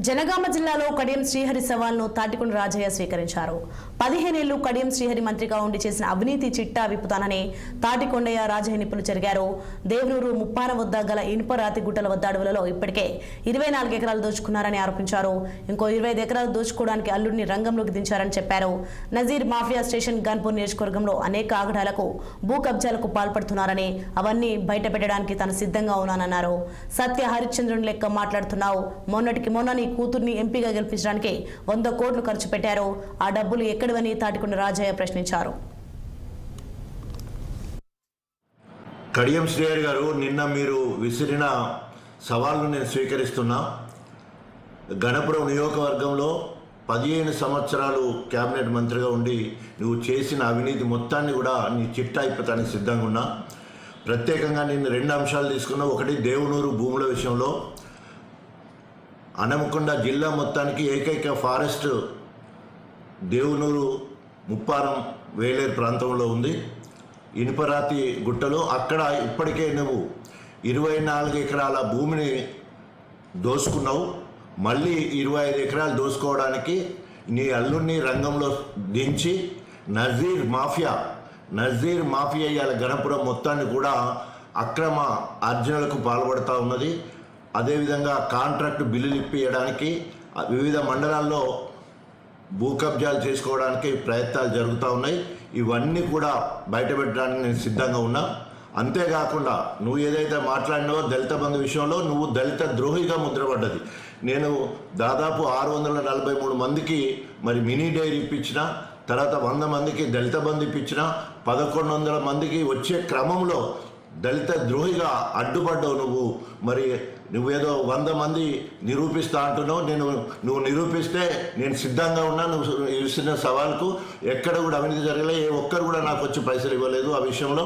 జనగామ జిల్లాలో కడియం శ్రీహరి సవాల్ను తాటికొండ రాజయ్య స్వీకరించారు. 15 ఏళ్లు కడియం శ్రీహరి మంత్రిగా ఉండి చేసిన అవినీతి చిట్టా విప్పుతానని తాటికొండయ్య రాజయ్య నిపుణులు జరిగారు. దేవనూరు ముప్పాన వద్ద గల ఇనుప రాతి గుట్టల వద్ద అడవులలో ఇప్పటికే 24 ఎకరాలు దోచుకున్నారని ఆరోపించారు. ఇంకో 25 ఎకరాలు దోచుకోవడానికి అల్లుడిని రంగంలోకి దించారని చెప్పారు. నజీర్ మాఫియా స్టేషన్ గన్పూర్ నియోజకవర్గంలో అనేక ఆగడాలకు భూ కబ్జాలకు పాల్పడుతున్నారని, అవన్నీ బయట పెట్టడానికి తాను సిద్ధంగా ఉన్నానన్నారు. సత్య హరిశ్చంద్రుని లెక్క మాట్లాడుతున్నావు, మొన్నటికి మొన్న కూతుర్ని ఎంపీగా గెలిపించడానికి 100 కోట్లు ఖర్చు పెట్టారు, ఆ డబ్బులు ఎక్కడివని తాటికొండ రాజయ్య ప్రశ్నించారు. కడియం శ్రీహరి గారు, నిన్న మీరు విసిరిన సవాల్ను నేను స్వీకరిస్తున్నా. గణపురం నియోజకవర్గంలో 15 సంవత్సరాలు క్యాబినెట్ మంత్రిగా ఉండి నువ్వు చేసిన అవినీతి మొత్తాన్ని కూడా నీ చిట్టా ఇప్పటానికి సిద్ధంగా ఉన్నా. ప్రత్యేకంగా నేను 2 అంశాలు తీసుకున్నా. ఒకటి, దేవనూరు భూముల విషయంలో హనుమకొండ జిల్లా మొత్తానికి ఏకైక ఫారెస్ట్ దేవనూరు ముప్పారం వేలేరు ప్రాంతంలో ఉంది, ఇనుపరాతి గుట్టలో. అక్కడ ఇప్పటికే నువ్వు 24 ఎకరాల భూమిని దోసుకున్నావు. మళ్ళీ 25 ఎకరాలు దోసుకోవడానికి నీ అల్లుడిని రంగంలో దించి నజీర్ మాఫియా ఇవాళ గణపురం మొత్తాన్ని కూడా అక్రమ అర్జనలకు పాల్పడుతూ ఉన్నది. అదేవిధంగా కాంట్రాక్ట్ బిల్లులు ఇప్పించడానికి వివిధ మండలాల్లో భూ కబ్జాలు చేసుకోవడానికి ప్రయత్నాలు జరుగుతూ ఉన్నాయి. ఇవన్నీ కూడా బయటపెట్టడానికి నేను సిద్ధంగా ఉన్నా. అంతేకాకుండా నువ్వు ఏదైతే మాట్లాడినావో దళిత బంధు విషయంలో, నువ్వు దళిత ద్రోహిగా ముద్రపడ్డది. నేను దాదాపు 643 మందికి మరి మినీ డైరీ ఇప్పించిన, తర్వాత 100 మందికి దళిత బంధు ఇప్పించిన, 1100 మందికి వచ్చే క్రమంలో దళిత ద్రోహిగా అడ్డుపడ్డావు నువ్వు. మరి నువ్వేదో 100 మంది నిరూపిస్తా అంటున్నావు. నువ్వు నిరూపిస్తే నేను సిద్ధంగా ఉన్నా. నువ్వు ఇచ్చిన సవాల్కు ఎక్కడ కూడా అవినీతి జరగలే, ఏ ఒక్కరు కూడా నాకు వచ్చి పైసలు ఇవ్వలేదు. ఆ విషయంలో